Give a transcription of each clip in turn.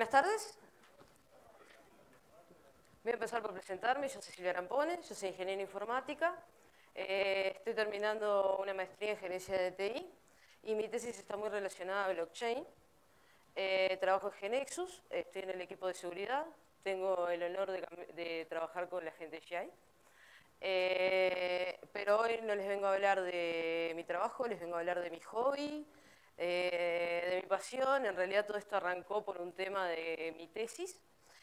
Buenas tardes. Voy a empezar por presentarme. Yo soy Silvia Rampone, yo soy ingeniera informática. Estoy terminando una maestría en gerencia de TI y mi tesis está muy relacionada a blockchain. Trabajo en Genexus, estoy en el equipo de seguridad. Tengo el honor de trabajar con la gente de GI. Pero hoy no les vengo a hablar de mi trabajo, les vengo a hablar de mi hobby, de mi pasión. En realidad todo esto arrancó por un tema de mi tesis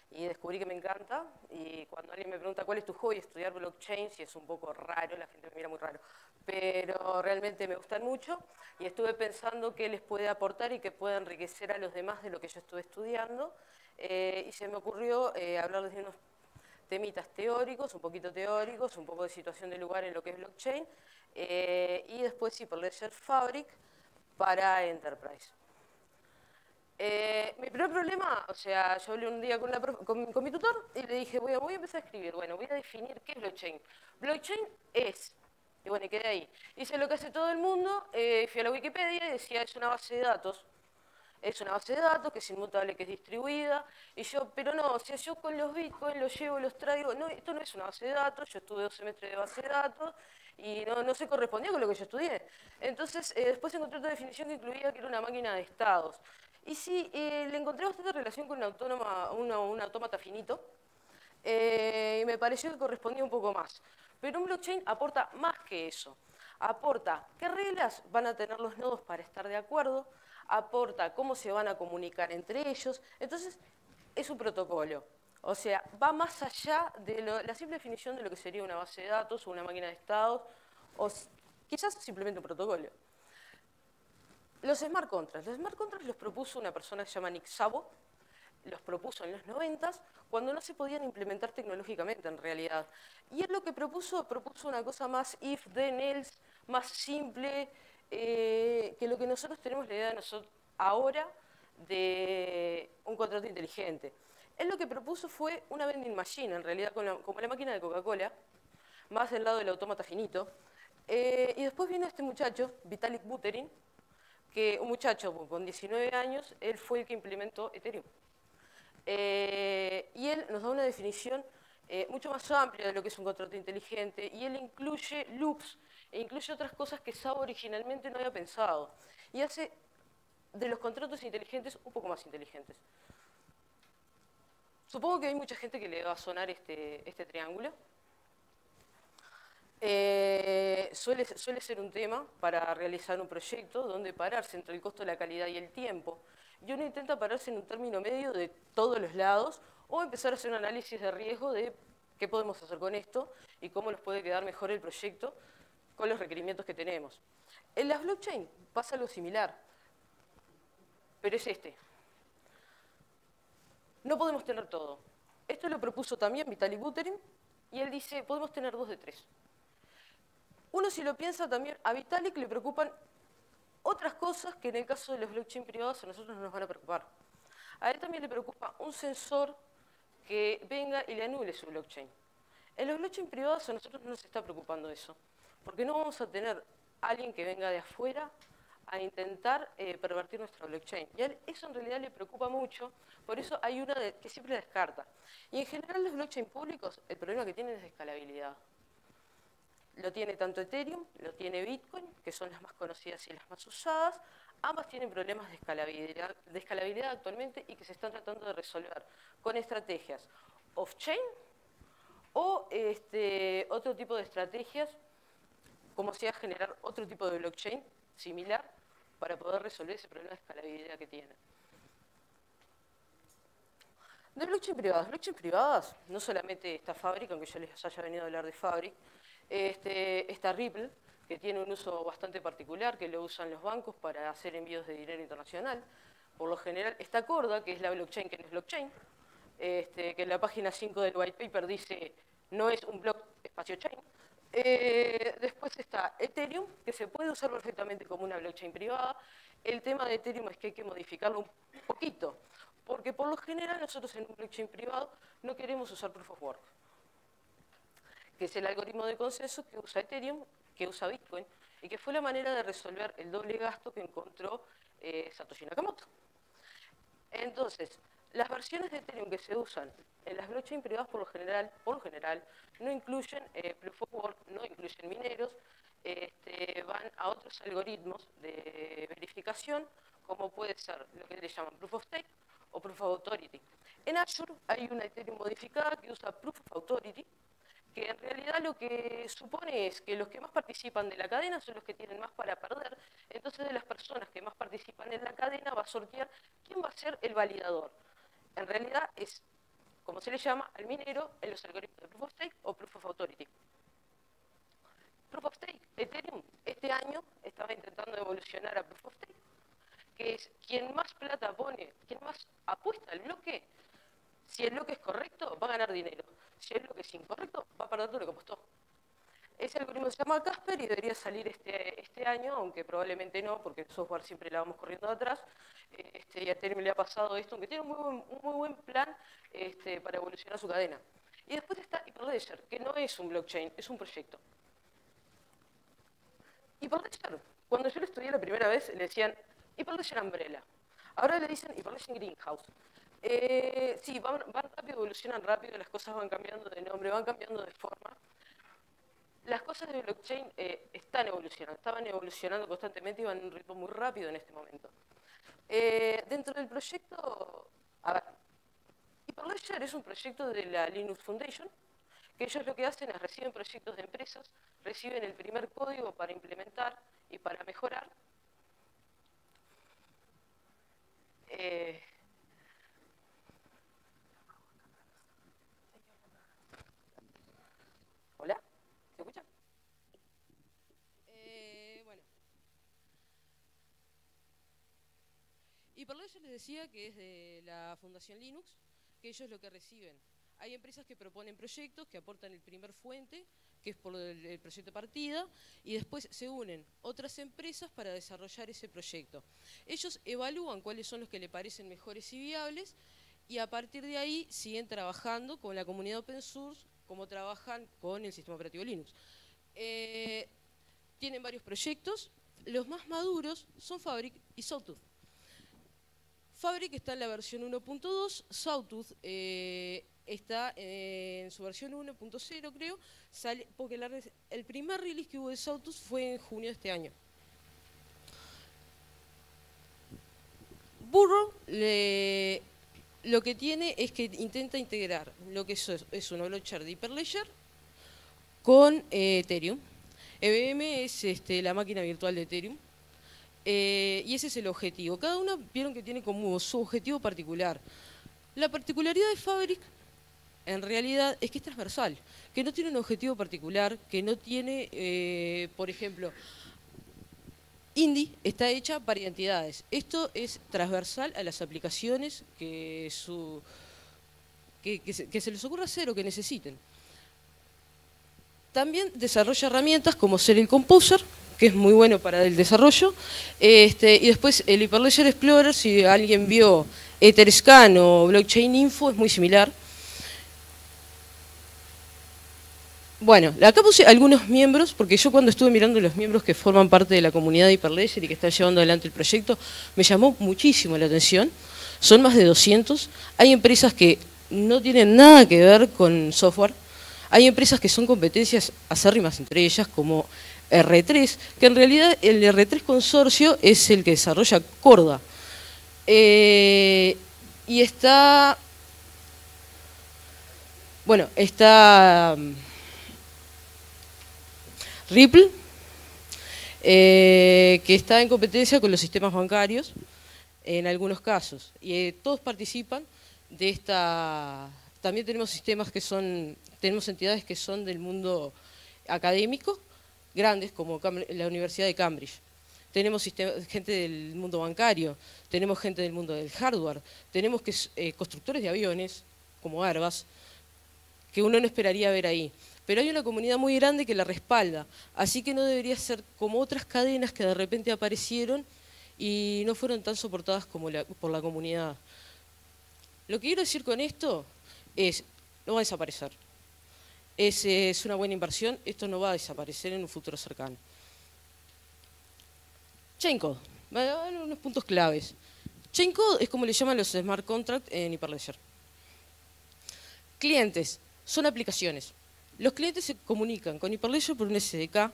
y descubrí que me encanta. Y cuando alguien me pregunta cuál es tu hobby, estudiar blockchain, si es un poco raro, la gente me mira muy raro, pero realmente me gustan mucho y estuve pensando qué les puede aportar y qué puede enriquecer a los demás de lo que yo estuve estudiando. Y se me ocurrió hablarles de unos temitas teóricos, un poquito teóricos, un poco de situación de lugar en lo que es blockchain, y después sí, por Ledger Fabric para Enterprise. Mi primer problema, o sea, yo hablé un día con mi tutor y le dije, voy a empezar a escribir, bueno, voy a definir qué es blockchain. Blockchain es, y bueno, y quedé ahí. Hice lo que hace todo el mundo, fui a la Wikipedia y decía, es una base de datos. Es una base de datos que es inmutable, que es distribuida. Y yo, pero no, o sea, yo con los bitcoins los llevo, los traigo. No, esto no es una base de datos. Yo estuve 2 semestres de base de datos y no se correspondía con lo que yo estudié. Entonces, después encontré otra definición que incluía que era una máquina de estados. Y sí, le encontré bastante relación con un autómata finito. Y me pareció que correspondía un poco más. Pero un blockchain aporta más que eso. Aporta qué reglas van a tener los nodos para estar de acuerdo, aporta cómo se van a comunicar entre ellos. Entonces, es un protocolo. O sea, va más allá de la simple definición de lo que sería una base de datos o una máquina de estados, o quizás simplemente un protocolo. Los smart contracts. Los smart contracts los propuso una persona que se llama Nick Szabo. Los propuso en los 90, cuando no se podían implementar tecnológicamente en realidad. Y él lo que propuso una cosa más if, then, else, más simple, que lo que nosotros tenemos la idea de nosotros ahora de un contrato inteligente. Él lo que propuso fue una vending machine, en realidad como la máquina de Coca-Cola, más del lado del autómata finito. Y después vino este muchacho, Vitalik Buterin, que un muchacho con 19 años, él fue el que implementó Ethereum. Y él nos da una definición mucho más amplia de lo que es un contrato inteligente, y él incluye loops e incluye otras cosas que Szabo originalmente no había pensado, y hace de los contratos inteligentes un poco más inteligentes. Supongo que hay mucha gente que le va a sonar este triángulo. Suele ser un tema para realizar un proyecto donde pararse entre el costo, la calidad y el tiempo. Y uno intenta pararse en un término medio de todos los lados o empezar a hacer un análisis de riesgo de qué podemos hacer con esto y cómo nos puede quedar mejor el proyecto con los requerimientos que tenemos. En las blockchain pasa algo similar, pero es este. No podemos tener todo. Esto lo propuso también Vitalik Buterin y él dice, podemos tener 2 de 3. Uno, si lo piensa también, a Vitalik le preocupan otras cosas que en el caso de los blockchain privados a nosotros no nos van a preocupar. A él también le preocupa un sensor que venga y le anule su blockchain. En los blockchain privados a nosotros no nos está preocupando eso, porque no vamos a tener alguien que venga de afuera a intentar pervertir nuestra blockchain. Y a él eso en realidad le preocupa mucho, por eso hay una que siempre la descarta. Y en general los blockchain públicos, el problema que tienen es de escalabilidad. Lo tiene tanto Ethereum, lo tiene Bitcoin, que son las más conocidas y las más usadas. Ambas tienen problemas de escalabilidad actualmente y que se están tratando de resolver con estrategias off-chain o otro tipo de estrategias, como sea generar otro tipo de blockchain similar para poder resolver ese problema de escalabilidad que tienen. De blockchain privadas, no solamente esta Fabric, aunque yo les haya venido a hablar de Fabric, está Ripple, que tiene un uso bastante particular, que lo usan los bancos para hacer envíos de dinero internacional. Por lo general está Corda, que es la blockchain que no es blockchain, que en la página 5 del white paper dice no es un block espacio chain. Después está Ethereum, que se puede usar perfectamente como una blockchain privada. El tema de Ethereum es que hay que modificarlo un poquito, porque por lo general nosotros en un blockchain privado no queremos usar Proof of Work, que es el algoritmo de consenso que usa Ethereum, que usa Bitcoin, y que fue la manera de resolver el doble gasto que encontró Satoshi Nakamoto. Entonces, las versiones de Ethereum que se usan en las blockchain privadas por lo general, no incluyen Proof of Work, no incluyen mineros, van a otros algoritmos de verificación, como puede ser lo que le llaman Proof of Stake o Proof of Authority. En Azure hay una Ethereum modificada que usa Proof of Authority, que en realidad lo que supone es que los que más participan de la cadena son los que tienen más para perder. Entonces, de las personas que más participan en la cadena va a sortear quién va a ser el validador. En realidad es, como se le llama, al minero en los algoritmos de Proof of Stake o Proof of Authority. Proof of Stake, Ethereum, este año estaba intentando evolucionar a Proof of Stake, que es quien más plata pone, quien más apuesta al bloque. Si el bloque es correcto, va a ganar dinero. Si el bloque es incorrecto, va a perder todo lo que apostó. Ese algoritmo se llama Casper y debería salir este año, aunque probablemente no, porque el software siempre la vamos corriendo de atrás. Y a Ethereum le ha pasado esto, aunque tiene un muy buen plan para evolucionar su cadena. Y después está Hyperledger, que no es un blockchain, es un proyecto. Hyperledger, cuando yo lo estudié la primera vez, le decían Hyperledger Umbrella. Ahora le dicen Hyperledger Greenhouse. Sí, van rápido, evolucionan rápido, las cosas van cambiando de nombre, van cambiando de forma. Las cosas de blockchain estaban evolucionando constantemente y van a un ritmo muy rápido en este momento. Dentro del proyecto, a ver, Hyperledger es un proyecto de la Linux Foundation, que ellos lo que hacen es reciben proyectos de empresas, reciben el primer código para implementar y para mejorar. ¿Hola? ¿Se escucha? Bueno. Hyperledger les decía que es de la Fundación Linux, que ellos lo que reciben. Hay empresas que proponen proyectos, que aportan el primer fuente, que es por el proyecto de partida, y después se unen otras empresas para desarrollar ese proyecto. Ellos evalúan cuáles son los que les parecen mejores y viables, y a partir de ahí siguen trabajando con la comunidad open source, como trabajan con el sistema operativo Linux. Tienen varios proyectos, los más maduros son Fabric y Sawtooth. Fabric está en la versión 1.2, Sawtooth está en su versión 1.0 creo, porque el primer release que hubo de Sawtooth fue en junio de este año. Burrow lo que tiene es que intenta integrar lo que es una blockchain de Hyperledger con Ethereum. EVM es la máquina virtual de Ethereum. Y ese es el objetivo. Cada uno vieron que tiene como su objetivo particular. La particularidad de Fabric, en realidad, es que es transversal, que no tiene un objetivo particular, que no tiene, por ejemplo, Indy está hecha para identidades. Esto es transversal a las aplicaciones que se les ocurra hacer o que necesiten. También desarrolla herramientas como Serial Composer, que es muy bueno para el desarrollo, y después el Hyperledger Explorer, si alguien vio Etherscan o Blockchain Info, es muy similar. Bueno, acá puse algunos miembros, porque yo cuando estuve mirando los miembros que forman parte de la comunidad de Hyperledger y que están llevando adelante el proyecto, me llamó muchísimo la atención. Son más de 200. Hay empresas que no tienen nada que ver con software. Hay empresas que son competencias acérrimas entre ellas, como R3, que en realidad el R3 consorcio es el que desarrolla Corda. Y está... Bueno, está Ripple, que está en competencia con los sistemas bancarios en algunos casos. Y todos participan de esta... También tenemos sistemas que son... Tenemos entidades que son del mundo académico, grandes como la Universidad de Cambridge. Tenemos gente del mundo bancario, tenemos gente del mundo del hardware, tenemos constructores de aviones, como Airbus, que uno no esperaría ver ahí. Pero hay una comunidad muy grande que la respalda, así que no debería ser como otras cadenas que de repente aparecieron y no fueron tan soportadas como por la comunidad. Lo que quiero decir con esto es, no va a desaparecer. Es una buena inversión, esto no va a desaparecer en un futuro cercano. Chaincode, unos puntos claves. Chain code es como le llaman los smart contracts en Hyperledger. Clientes son aplicaciones. Los clientes se comunican con Hyperledger por un SDK.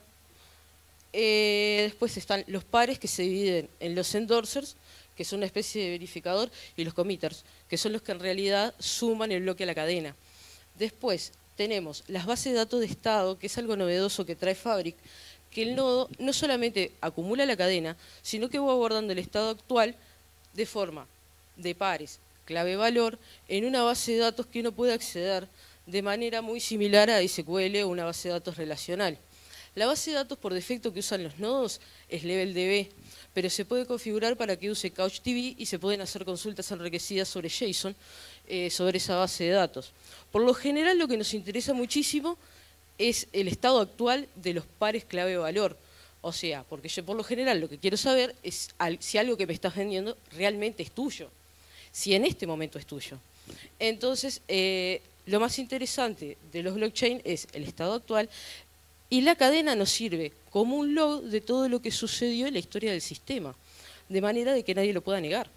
Después están los pares que se dividen en los endorsers, que son una especie de verificador, y los committers, que son los que en realidad suman el bloque a la cadena. Después tenemos las bases de datos de estado, que es algo novedoso que trae Fabric, que el nodo no solamente acumula la cadena, sino que va guardando el estado actual de forma de pares, clave-valor, en una base de datos que uno puede acceder de manera muy similar a SQL o una base de datos relacional. La base de datos por defecto que usan los nodos es LevelDB, pero se puede configurar para que use CouchDB y se pueden hacer consultas enriquecidas sobre JSON, sobre esa base de datos. Por lo general lo que nos interesa muchísimo es el estado actual de los pares clave-valor. O sea, porque yo por lo general lo que quiero saber es si algo que me estás vendiendo realmente es tuyo, si en este momento es tuyo. Entonces, lo más interesante de los blockchain es el estado actual, y la cadena nos sirve como un log de todo lo que sucedió en la historia del sistema, de manera de que nadie lo pueda negar.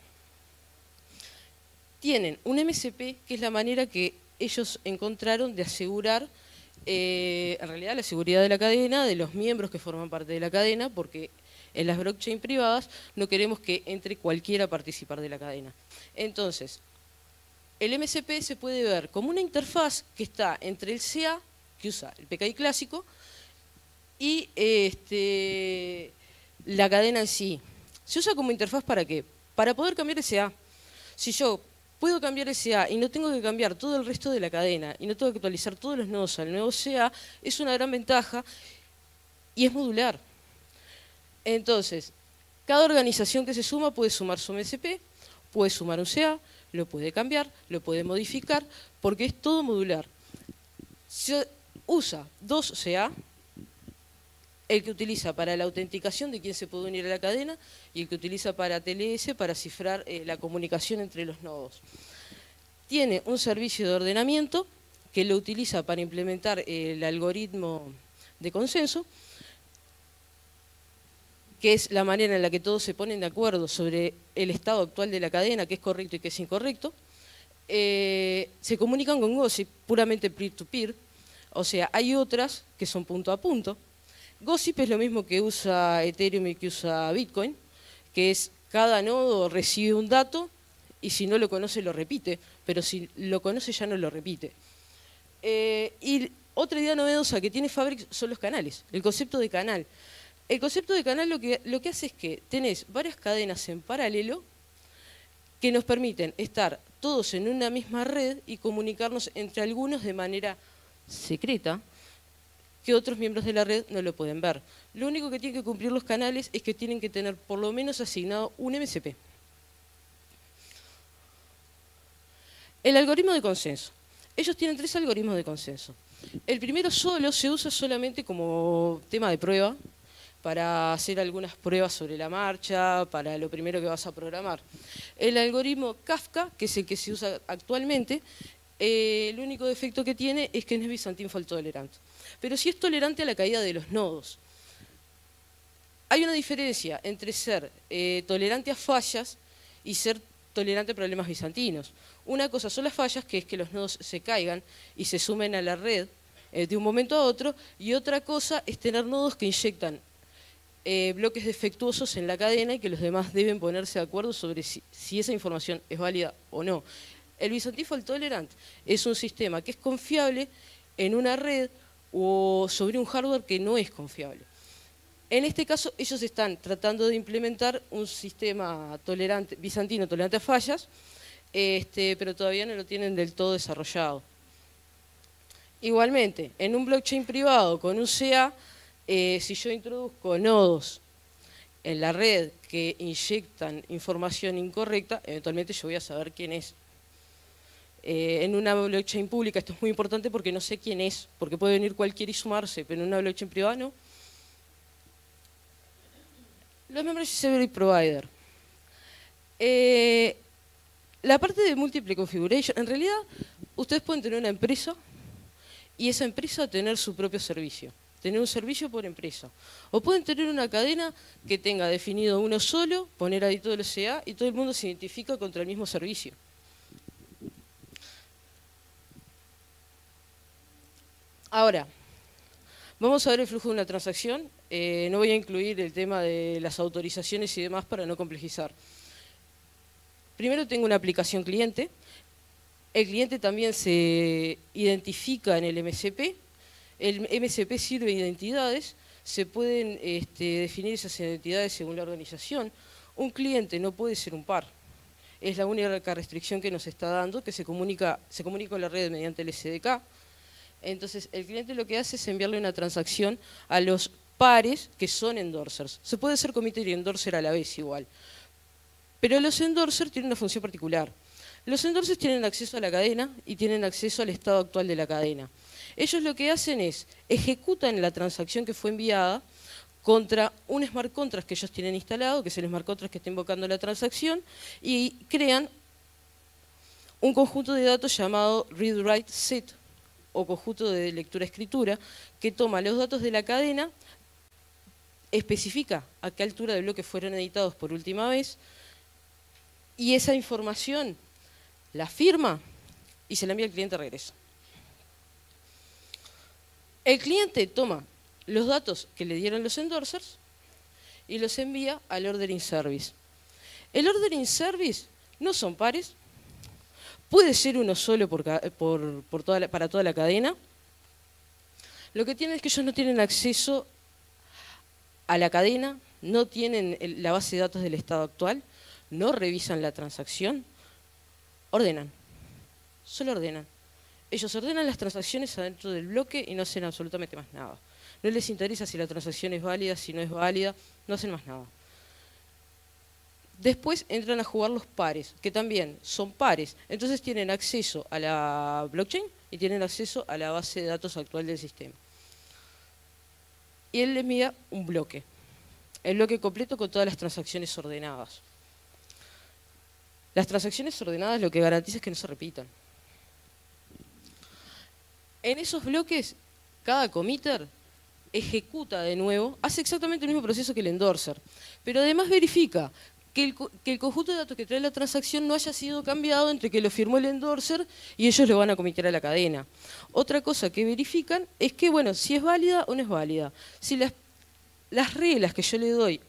Tienen un MCP, que es la manera que ellos encontraron de asegurar, en realidad, la seguridad de la cadena, de los miembros que forman parte de la cadena, porque en las blockchain privadas no queremos que entre cualquiera a participar de la cadena. Entonces, el MCP se puede ver como una interfaz que está entre el CA, que usa el PKI clásico, y la cadena en sí. ¿Se usa como interfaz para qué? Para poder cambiar el CA. Si yo puedo cambiar el CA y no tengo que cambiar todo el resto de la cadena y no tengo que actualizar todos los nodos al nuevo CA, es una gran ventaja y es modular. Entonces, cada organización que se suma puede sumar su MCP, puede sumar un CA, lo puede cambiar, lo puede modificar, porque es todo modular. Se usa dos CA, el que utiliza para la autenticación de quién se puede unir a la cadena y el que utiliza para TLS para cifrar la comunicación entre los nodos. Tiene un servicio de ordenamiento que lo utiliza para implementar el algoritmo de consenso, que es la manera en la que todos se ponen de acuerdo sobre el estado actual de la cadena, qué es correcto y qué es incorrecto. Se comunican con Gossip, puramente peer-to-peer, o sea, hay otras que son punto a punto. Gossip es lo mismo que usa Ethereum y que usa Bitcoin, que es cada nodo recibe un dato y si no lo conoce lo repite, pero si lo conoce ya no lo repite. Y otra idea novedosa que tiene Fabric son los canales, el concepto de canal. El concepto de canal lo que hace es que tenés varias cadenas en paralelo que nos permiten estar todos en una misma red y comunicarnos entre algunos de manera secreta, que otros miembros de la red no lo pueden ver. Lo único que tienen que cumplir los canales es que tienen que tener por lo menos asignado un MCP. El algoritmo de consenso. Ellos tienen 3 algoritmos de consenso. El primero solo se usa solamente como tema de prueba, para hacer algunas pruebas sobre la marcha, para lo primero que vas a programar. El algoritmo Kafka, que es el que se usa actualmente, el único defecto que tiene es que no es Byzantine fault tolerante. Pero sí es tolerante a la caída de los nodos. Hay una diferencia entre ser tolerante a fallas y ser tolerante a problemas bizantinos. Una cosa son las fallas, que es que los nodos se caigan y se sumen a la red de un momento a otro, y otra cosa es tener nodos que inyectan bloques defectuosos en la cadena y que los demás deben ponerse de acuerdo sobre si esa información es válida o no. El Byzantine fault tolerant es un sistema que es confiable en una red o sobre un hardware que no es confiable. En este caso, ellos están tratando de implementar un sistema bizantino tolerante a fallas, pero todavía no lo tienen del todo desarrollado. Igualmente, en un blockchain privado con un CA, si yo introduzco nodos en la red que inyectan información incorrecta, eventualmente yo voy a saber quién es. En una blockchain pública esto es muy importante porque no sé quién es, porque puede venir cualquiera y sumarse, pero en una blockchain privada no. Los Membership Service Provider. La parte de Multiple Configuration, en realidad ustedes pueden tener una empresa y esa empresa tener su propio servicio, tener un servicio por empresa. O pueden tener una cadena que tenga definido uno solo, poner ahí todo el CA y todo el mundo se identifica contra el mismo servicio. Ahora, vamos a ver el flujo de una transacción. No voy a incluir el tema de las autorizaciones y demás para no complejizar. Primero tengo una aplicación cliente. El cliente también se identifica en el MCP. El MCP sirve de identidades. Se pueden definir esas identidades según la organización. Un cliente no puede ser un par. Es la única restricción que nos está dando, que se comunica con la red mediante el SDK. Entonces, el cliente lo que hace es enviarle una transacción a los pares que son endorsers. Se puede ser committer y endorser a la vez igual. Pero los endorsers tienen una función particular. Los endorsers tienen acceso a la cadena y tienen acceso al estado actual de la cadena. Ellos lo que hacen es, ejecutan la transacción que fue enviada contra un smart contract que ellos tienen instalado, que es el smart contract que está invocando la transacción, y crean un conjunto de datos llamado read-write-set, o conjunto de lectura-escritura, que toma los datos de la cadena, especifica a qué altura de bloque fueron editados por última vez, y esa información la firma y se la envía al cliente de regreso. El cliente toma los datos que le dieron los endorsers y los envía al ordering service. El ordering service no son pares, puede ser uno solo para toda la cadena. Lo que tienen es que ellos no tienen acceso a la cadena, no tienen la base de datos del estado actual, no revisan la transacción, ordenan, solo ordenan. Ellos ordenan las transacciones adentro del bloque y no hacen absolutamente más nada. No les interesa si la transacción es válida, si no es válida, no hacen más nada. Después entran a jugar los pares, que también son pares. Entonces tienen acceso a la blockchain y tienen acceso a la base de datos actual del sistema. Y él le envía un bloque. El bloque completo con todas las transacciones ordenadas. Las transacciones ordenadas lo que garantiza es que no se repitan. En esos bloques, cada committer ejecuta de nuevo, hace exactamente el mismo proceso que el endorser, pero además verifica que el conjunto de datos que trae la transacción no haya sido cambiado entre que lo firmó el endorser y ellos lo van a commitir a la cadena. Otra cosa que verifican es que, bueno, si es válida o no es válida. Si las reglas que yo le doy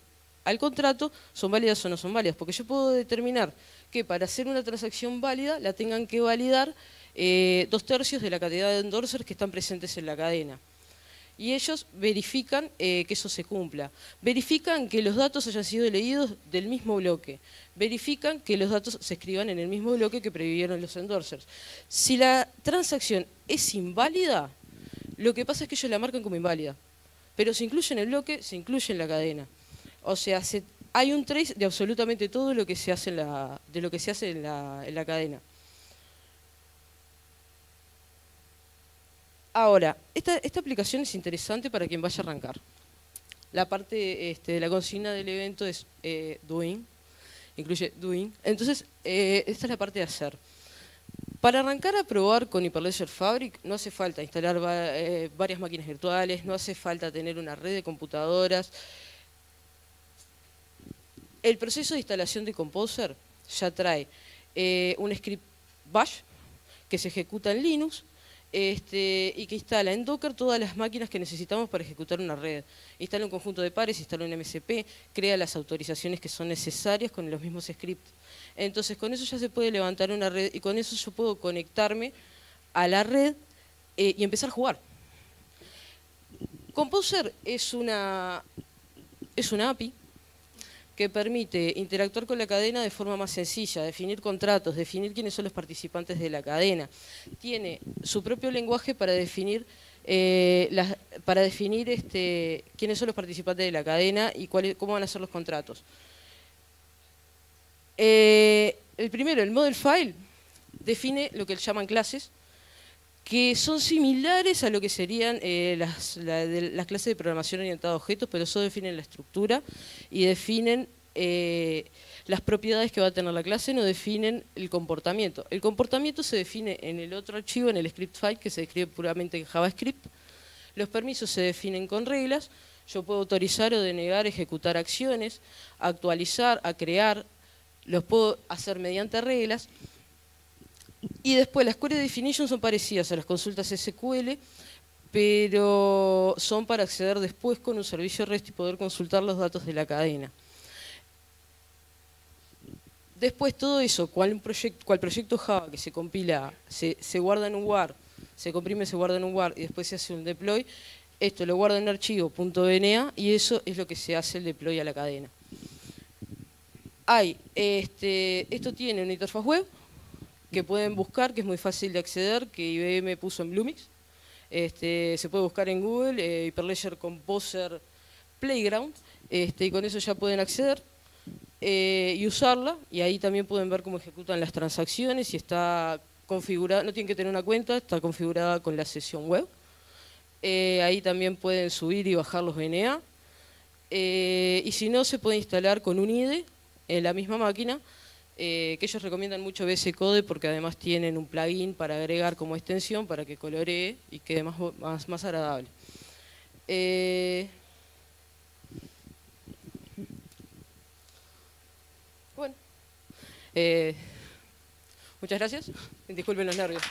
al contrato son válidas o no son válidas, porque yo puedo determinar que para hacer una transacción válida la tengan que validar 2/3 de la cantidad de endorsers que están presentes en la cadena. Y ellos verifican que eso se cumpla. Verifican que los datos hayan sido leídos del mismo bloque. Verifican que los datos se escriban en el mismo bloque que previeron los endorsers. Si la transacción es inválida, lo que pasa es que ellos la marcan como inválida. Pero se incluye en el bloque, se incluye en la cadena. O sea, hay un trace de absolutamente todo lo que se hace en la cadena. Ahora, esta aplicación es interesante para quien vaya a arrancar. La parte de la consigna del evento es doing, incluye doing. Entonces, esta es la parte de hacer. Para arrancar a probar con Hyperledger Fabric no hace falta instalar varias máquinas virtuales, no hace falta tener una red de computadoras. El proceso de instalación de Composer ya trae un script bash que se ejecuta en Linux, y que instala en Docker todas las máquinas que necesitamos para ejecutar una red. Instala un conjunto de pares, instala un MCP, crea las autorizaciones que son necesarias con los mismos scripts. Entonces con eso ya se puede levantar una red y con eso yo puedo conectarme a la red y empezar a jugar. Composer es una API que permite interactuar con la cadena de forma más sencilla, definir contratos, definir quiénes son los participantes de la cadena. Tiene su propio lenguaje para definir, quiénes son los participantes de la cadena y cómo van a ser los contratos. El primero, el model file, define lo que llaman clases, que son similares a lo que serían las clases de programación orientada a objetos, pero eso definen la estructura y definen las propiedades que va a tener la clase, no definen el comportamiento. El comportamiento se define en el otro archivo, en el script file, que se describe puramente en JavaScript. Los permisos se definen con reglas. Yo puedo autorizar o denegar, ejecutar acciones, actualizar, a crear, los puedo hacer mediante reglas. Y después las query definitions son parecidas a las consultas SQL, pero son para acceder después con un servicio REST y poder consultar los datos de la cadena. Después todo eso, cual proyecto Java que se compila, se guarda en un WAR, se comprime, se guarda en un WAR y después se hace un deploy, esto lo guarda en archivo .dna y eso es lo que se hace el deploy a la cadena. Esto tiene una interfaz web que pueden buscar, que es muy fácil de acceder, que IBM puso en Bluemix. Se puede buscar en Google, Hyperledger Composer Playground, y con eso ya pueden acceder y usarla, y ahí también pueden ver cómo ejecutan las transacciones y está configurada, no tienen que tener una cuenta, está configurada con la sesión web. Ahí también pueden subir y bajar los VNA, y si no se puede instalar con un IDE en la misma máquina, que ellos recomiendan mucho VS Code porque además tienen un plugin para agregar como extensión para que coloree y quede más agradable. Bueno, muchas gracias. Disculpen los nervios.